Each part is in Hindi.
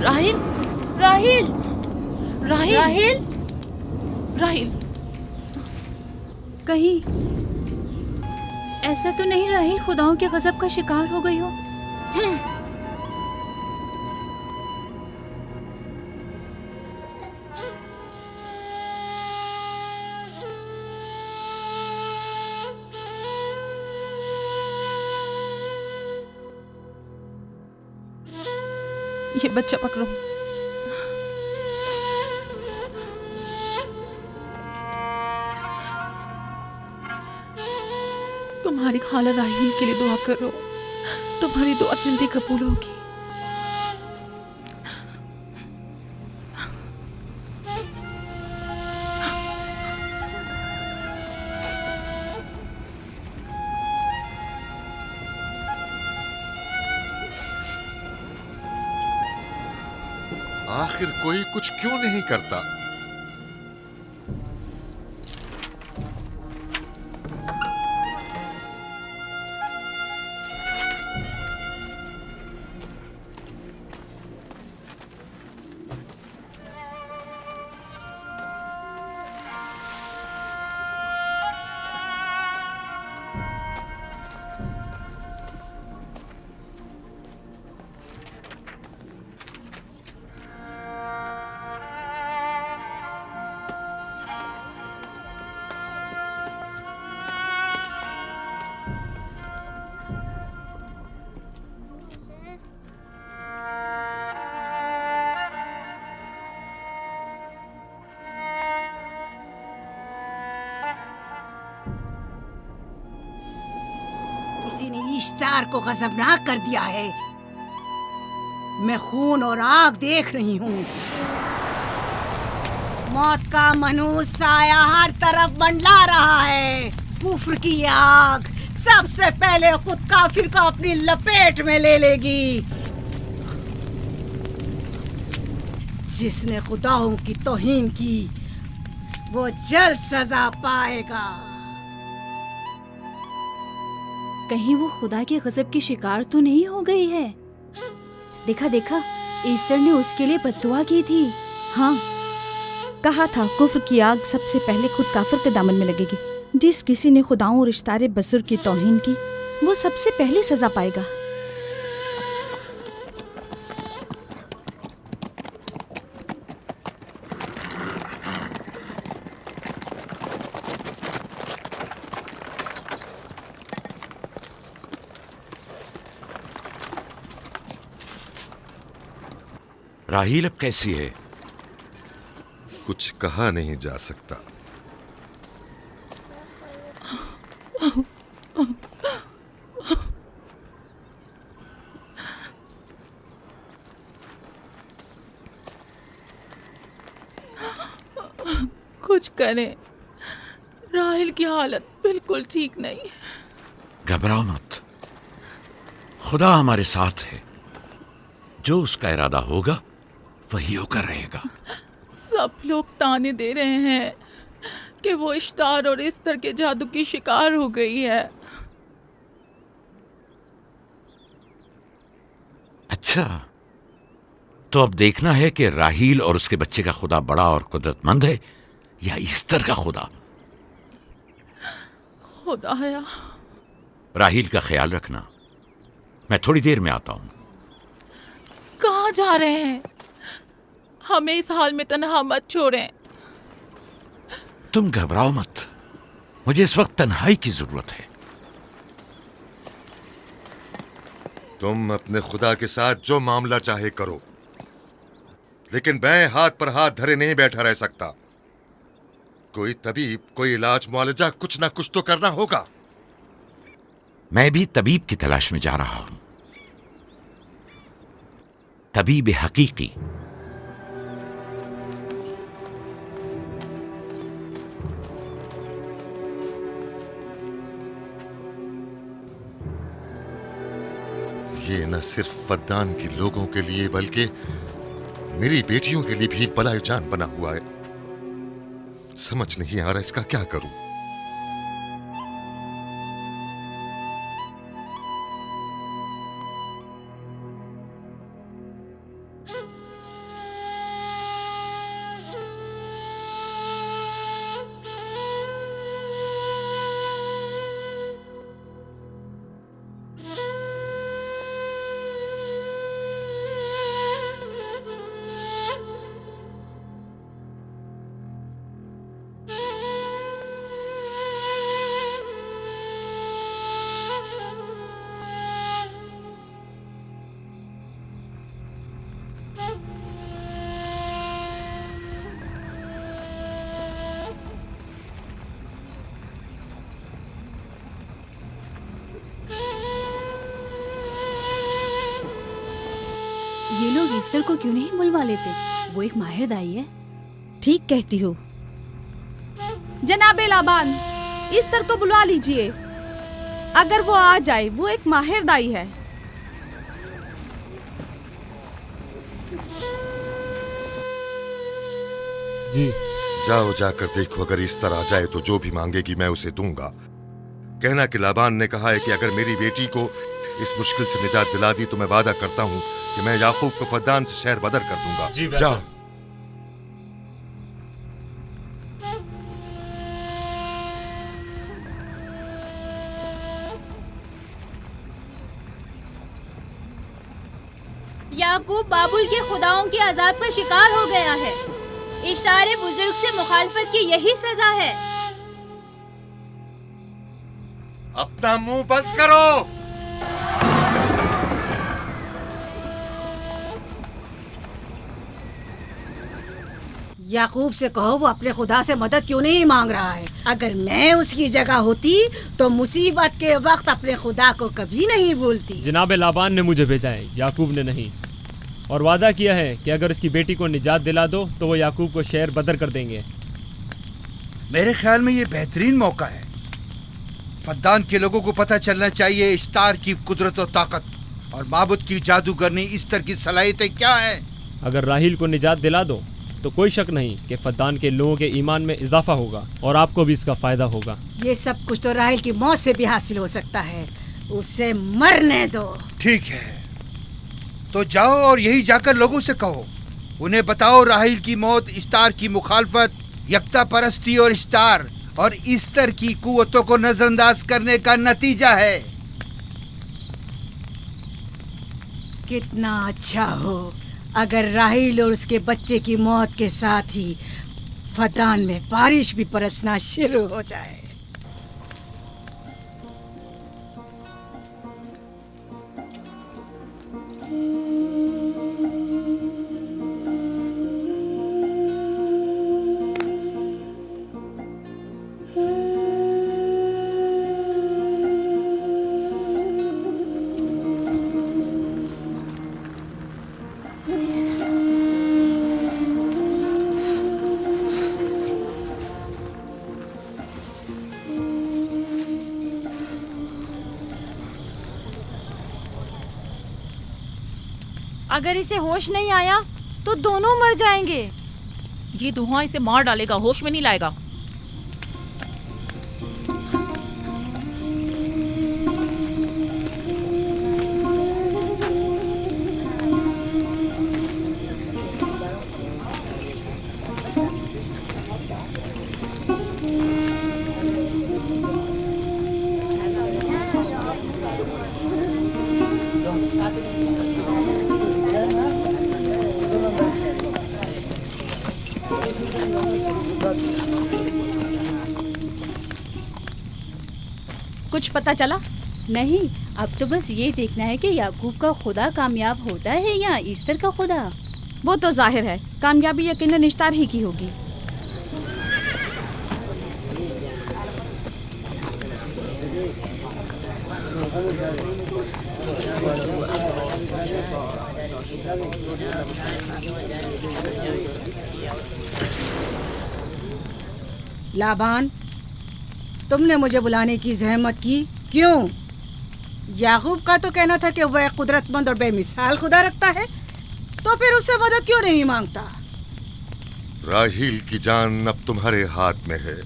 राहिल, राहिल, राहिल, राहिल, राहिल। कहीं ऐसा तो नहीं राहिल खुदाओं के गजब का शिकार हो गई हो? ये बच्चा पकड़ो। तुम्हारी खाला राहिल के लिए दुआ करो, तुम्हारी दुआ जल्दी कबूल होगी। आखिर कोई कुछ क्यों नहीं करता? किसी ने इश्तार को गजबनाक कर दिया है। मैं खून और आग देख रही हूँ। मौत का मनहूस साया हर तरफ मंडला रहा है। कुफ्र की आग सबसे पहले खुद काफिर को अपनी लपेट में ले लेगी। जिसने खुदाओं की तौहीन की वो जल्द सजा पाएगा। कहीं वो खुदा के गजब की शिकार तो नहीं हो गई है? देखा देखा, ईस्टर ने उसके लिए बद्दुआ की थी। हाँ, कहा था कुफ्र की आग सबसे पहले खुद काफिर के दामन में लगेगी। जिस किसी ने खुदाओं और इश्तारे बसुर की तौहीन की वो सबसे पहले सजा पाएगा। राहील अब कैसी है? कुछ कहा नहीं जा सकता। कुछ करें, राहिल की हालत बिल्कुल ठीक नहीं। घबराओ मत, खुदा हमारे साथ है। जो उसका इरादा होगा वही होकर रहेगा। सब लोग ताने दे रहे हैं कि वो इश्तार और इस्तर के जादू की शिकार हो गई है। अच्छा, तो अब देखना है कि राहील और उसके बच्चे का खुदा बड़ा और कुदरतमंद है या ईस्टर का खुदा। खुदाया, राहील का ख्याल रखना। मैं थोड़ी देर में आता हूं। कहाँ जा रहे हैं? हमें इस हाल में तन्हा मत छोड़ें। तुम घबराओ मत, मुझे इस वक्त तन्हाई की जरूरत है। तुम अपने खुदा के साथ जो मामला चाहे करो, लेकिन मैं हाथ पर हाथ धरे नहीं बैठा रह सकता। कोई तबीब, कोई इलाज, मुआलजा, कुछ ना कुछ तो करना होगा। मैं भी तबीब की तलाश में जा रहा हूं। तबीब हकीकी। ये न सिर्फ फद्दान के लोगों के लिए बल्कि मेरी बेटियों के लिए भी बलाए जान बना हुआ है। समझ नहीं आ रहा इसका क्या करूं। ये लोग ईस्टर को क्यों नहीं बुलवा लेते? वो एक माहिर दाई है। ठीक कहती हो। जनाबे लाबान, ईस्टर को बुलवा लीजिए। अगर वो आ जाए, वो एक माहिर दाई है। जी। जाओ, जाकर देखो, अगर इस तरह आ जाए तो जो भी मांगेगी मैं उसे दूंगा। कहना कि लाबान ने कहा है कि अगर मेरी बेटी को इस मुश्किल से निजात दिला दी तो मैं वादा करता हूँ कि मैं याकूब को फद्दान से शहर बदर कर दूंगा। जाओ। याकूब बाबुल के खुदाओं के अजाब का शिकार हो गया है। इश्तारे बुजुर्ग से मुखालफत की यही सजा है। अपना मुंह बंद करो। याकूब से कहो वो अपने खुदा से मदद क्यों नहीं मांग रहा है। अगर मैं उसकी जगह होती तो मुसीबत के वक्त अपने खुदा को कभी नहीं भूलती। जनाब लाबान ने मुझे भेजा है, याकूब ने नहीं, और वादा किया है कि अगर उसकी बेटी को निजात दिला दो तो वो याकूब को शहर बदर कर देंगे। मेरे ख्याल में ये बेहतरीन मौका है। फद्दान के लोगों को पता चलना चाहिए इश्तार की कुदरत और ताकत और माबुद की जादूगरनी ईस्टर की सलाहियतें क्या है। अगर राहील को निजात दिला दो तो कोई शक नहीं कि फद्दान के लोगों के ईमान में इजाफा होगा और आपको भी इसका फायदा होगा। ये सब कुछ तो राहील की मौत से भी हासिल हो सकता है। उसे मरने दो। ठीक है, तो जाओ और यही जाकर लोगों से कहो, उन्हें बताओ राहील की मौत इश्तार की मुखालफत, यकता परस्ती और इश्तार और ईस्टर की कुव्वतों को नजरअंदाज करने का नतीजा है। कितना अच्छा हो अगर राहील और उसके बच्चे की मौत के साथ ही फद्दान में बारिश भी बरसना शुरू हो जाए। अगर इसे होश नहीं आया तो दोनों मर जाएंगे। ये धुआं इसे मार डालेगा, होश में नहीं लाएगा। कुछ पता चला? नहीं, अब तो बस ये देखना है कि याकूब का खुदा कामयाब होता है या ईस्टर का खुदा। वो तो जाहिर है कामयाबी यकीनन इश्तार ही की होगी। लाबान, तुमने मुझे बुलाने की जहमत की क्यों? याकूब का तो कहना था कि वह कुदरतमंद और बेमिसाल खुदा रखता है, तो फिर उससे मदद क्यों नहीं मांगता? राहील की जान अब तुम्हारे हाथ में है,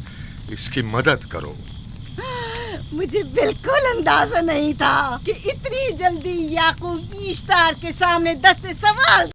इसकी मदद करो। मुझे बिल्कुल अंदाजा नहीं था कि इतनी जल्दी याकूब ईश्तार के सामने दस्ते सवाल